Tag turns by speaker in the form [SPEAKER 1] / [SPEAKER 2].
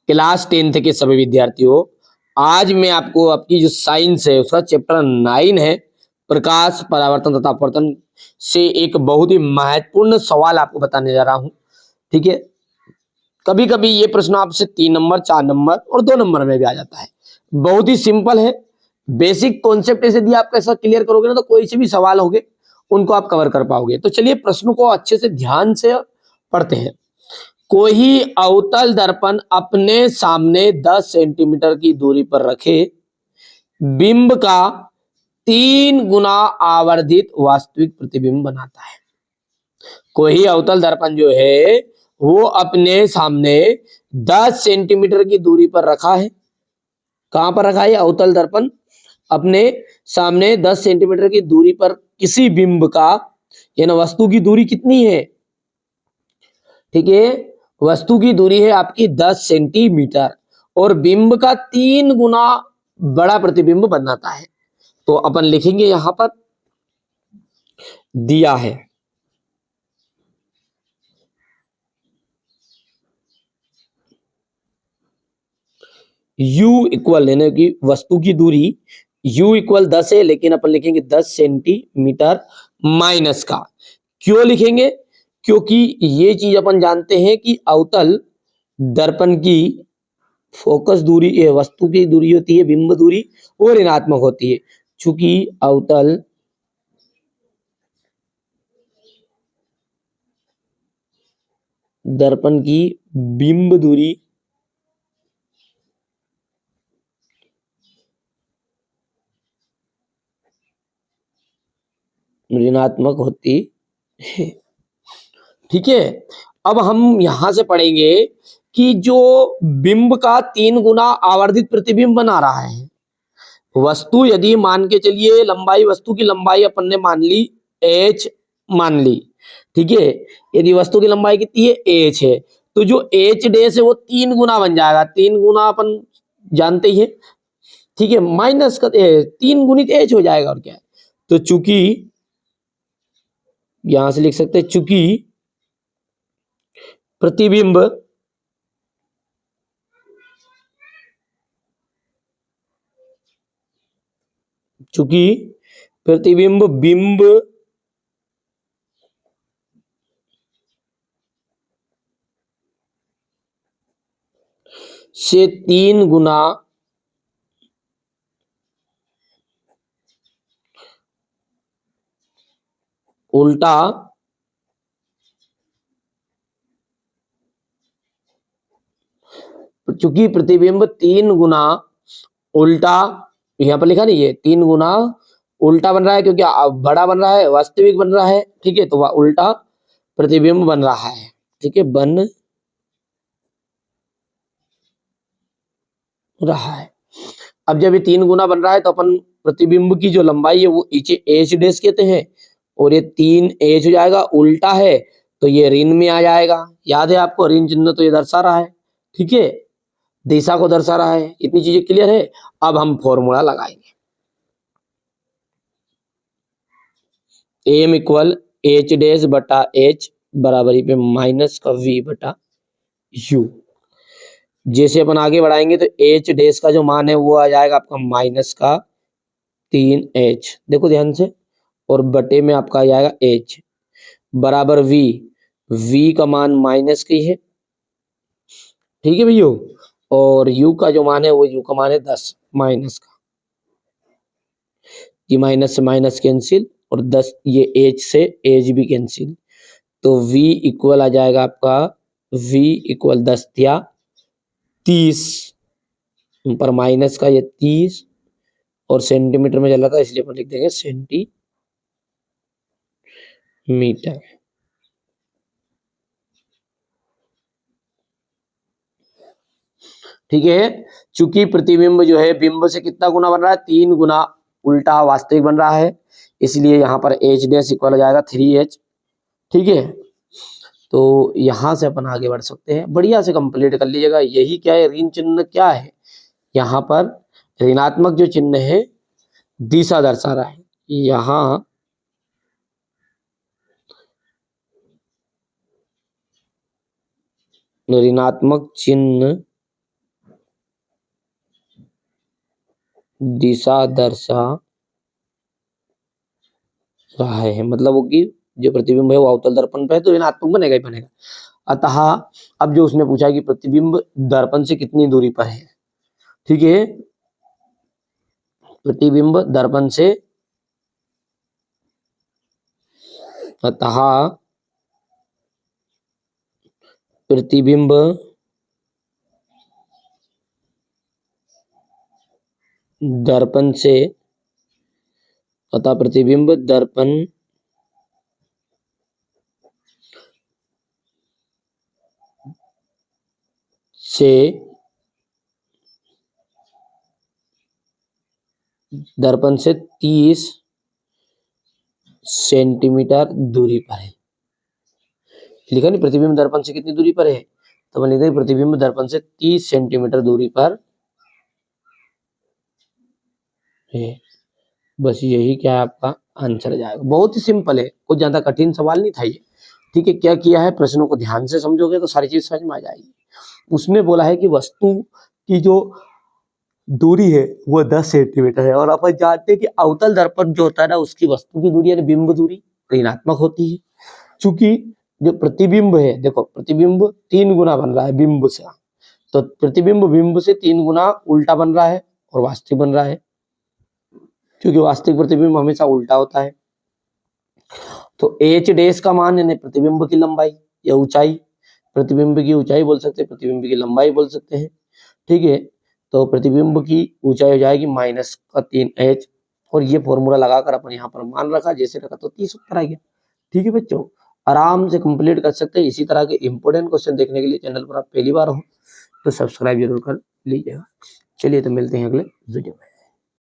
[SPEAKER 1] Class 10th के सभी विद्यार्थियों, आज मैं आपको आपकी जो साइंस है उसका चैप्टर 9 है प्रकाश परावर्तन तथा अपवर्तन से एक बहुत ही महत्वपूर्ण सवाल आपको बताने जा रहा हूं। ठीक है, कभी कभी ये प्रश्न आपसे 3 नंबर 4 नंबर और 2 नंबर में भी आ जाता है। बहुत ही सिंपल है, बेसिक कॉन्सेप्ट ऐसे दिया, आप कैसा क्लियर करोगे ना तो कोई से भी सवाल होंगे उनको आप कवर कर पाओगे। तो चलिए प्रश्न को अच्छे से ध्यान से पढ़ते हैं। कोई अवतल दर्पण अपने सामने 10 सेंटीमीटर की दूरी पर रखे बिंब का 3 गुना आवर्धित वास्तविक प्रतिबिंब बनाता है। कोई अवतल दर्पण जो है वो अपने सामने 10 सेंटीमीटर की दूरी पर रखा है। कहां पर रखा है अवतल दर्पण? अपने सामने 10 सेंटीमीटर की दूरी पर किसी बिंब का, यानी वस्तु की दूरी कितनी है? ठीक है, वस्तु की दूरी है आपकी 10 सेंटीमीटर और बिंब का 3 गुना बड़ा प्रतिबिंब बनाता है। तो अपन लिखेंगे यहां पर दिया है u इक्वल, यानी कि वस्तु की दूरी u इक्वल 10 है, लेकिन अपन लिखेंगे 10 सेंटीमीटर माइनस का। क्यों लिखेंगे? क्योंकि ये चीज अपन जानते हैं कि अवतल दर्पण की फोकस दूरी, वस्तु की दूरी होती है बिंब दूरी, वो ऋणात्मक होती है। चूंकि अवतल दर्पण की बिंब दूरी ऋणात्मक होती है। ठीक है, अब हम यहां से पढ़ेंगे कि जो बिंब का 3 गुना आवर्धित प्रतिबिंब बना रहा है, वस्तु यदि मान के चलिए लंबाई, वस्तु की लंबाई अपन ने मान ली h मान ली। ठीक है, यदि वस्तु की लंबाई कितनी है h है, तो जो h डैश है वो 3 गुना बन जाएगा। 3 गुना अपन जानते ही है। ठीक है, माइनस का 3 गुणित h हो जाएगा और क्या है। तो चूंकि यहां से लिख सकते हैं चूंकि प्रतिबिंब चूंकि प्रतिबिंब बिंब से 3 गुना उल्टा चूंकि प्रतिबिंब 3 गुना उल्टा, यहां पर लिखा नहीं है 3 गुना उल्टा बन रहा है क्योंकि बड़ा बन रहा है, वास्तविक बन रहा है। ठीक है, तो वह उल्टा प्रतिबिंब बन रहा है। ठीक है, बन रहा है। अब जब ये 3 गुना बन रहा है तो अपन प्रतिबिंब की जो लंबाई है वो एच डैश कहते हैं, और ये 3 एच हो जाएगा, उल्टा है तो ये ऋण में आ जाएगा। याद है आपको, ऋण चिन्ह तो ये दर्शा रहा है। ठीक है, दिशा को दर्शा रहा है। इतनी चीजें क्लियर है। अब हम फॉर्मूला लगाएंगे। एम इक्वल एच डैश बटा एच बराबरी पे माइनस का वी बटा यू। जैसे अपन आगे बढ़ाएंगे तो एच डैश का जो मान है वो आ जाएगा आपका माइनस का 3h, देखो ध्यान से, और बटे में आपका आ जाएगा h बराबर v। v का मान माइनस की है। ठीक है भैया, और u का जो मान है वो u का मान है 10 माइनस का। ये माइनस से माइनस कैंसिल और 10, ये h से h भी कैंसिल। तो v इक्वल आ जाएगा आपका, v इक्वल 10 दिया 30 पर माइनस का ये 30, और सेंटीमीटर में चल रहा था इसलिए अपन लिख देंगे सेंटीमीटर। ठीक है, चूंकि प्रतिबिंब जो है बिंब से कितना गुना बन रहा है? 3 गुना उल्टा वास्तविक बन रहा है, इसलिए यहां पर एच डैश इक्वल हो जाएगा 3h। ठीक है, तो यहां से अपन आगे बढ़ सकते हैं। बढ़िया से कंप्लीट कर लीजिएगा। यही क्या है, ऋण चिन्ह क्या है? यहाँ पर ऋणात्मक जो चिन्ह है दिशा दर्शा रहा है। यहाँ ऋणात्मक चिन्ह दिशा दर्शा रहा है, मतलब वो कि जो प्रतिबिंब है वो अवतल दर्पण पे है तो ऋणात्मक बनेगा ही बनेगा। अतः अब जो उसने पूछा कि प्रतिबिंब दर्पण से कितनी दूरी पर है, ठीक है, प्रतिबिंब दर्पण से, अतः प्रतिबिंब दर्पण से, अतः प्रतिबिंब दर्पण से 30 सेंटीमीटर दूरी पर है। लिखा नहीं प्रतिबिंब दर्पण से कितनी दूरी पर है, तो अपन लिखते हैं प्रतिबिंब दर्पण से 30 सेंटीमीटर दूरी पर है। बस यही क्या है आपका आंसर जाएगा। बहुत ही सिंपल है, कुछ ज्यादा कठिन सवाल नहीं था ये। ठीक है, क्या किया है, प्रश्नों को ध्यान से समझोगे तो सारी चीज समझ में आ जाएगी। उसने बोला है कि वस्तु की जो दूरी है वो 10 सेंटीमीटर है, और अपन जानते हैं कि अवतल दर्पण जो होता है ना उसकी वस्तु की दूरी यानी बिंब दूरी ऋणात्मक होती है। चूंकि जो प्रतिबिंब है, देखो प्रतिबिंब 3 गुना बन रहा है बिंब से, तो प्रतिबिंब बिंब से 3 गुना उल्टा बन रहा है और वास्तविक बन रहा है, क्योंकि वास्तविक प्रतिबिंब हमेशा उल्टा होता है। तो एच डैश का मान यानी प्रतिबिंब की लंबाई या ऊंचाई, प्रतिबिंब की ऊंचाई बोल सकते हैं, प्रतिबिंब की लंबाई बोल सकते हैं। ठीक है, तो प्रतिबिंब की ऊंचाई हो जाएगी -3h, और ये फॉर्मूला लगाकर अपन यहाँ पर मान रखा, जैसे रखा तो 30 उत्तर आ गया। ठीक है बच्चों, आराम से कंप्लीट कर सकते हैं। इसी तरह के इंपॉर्टेंट क्वेश्चन देखने के लिए चैनल पर आप पहली बार हो तो सब्सक्राइब जरूर कर लीजिएगा। चलिए तो मिलते हैं अगले वीडियो में।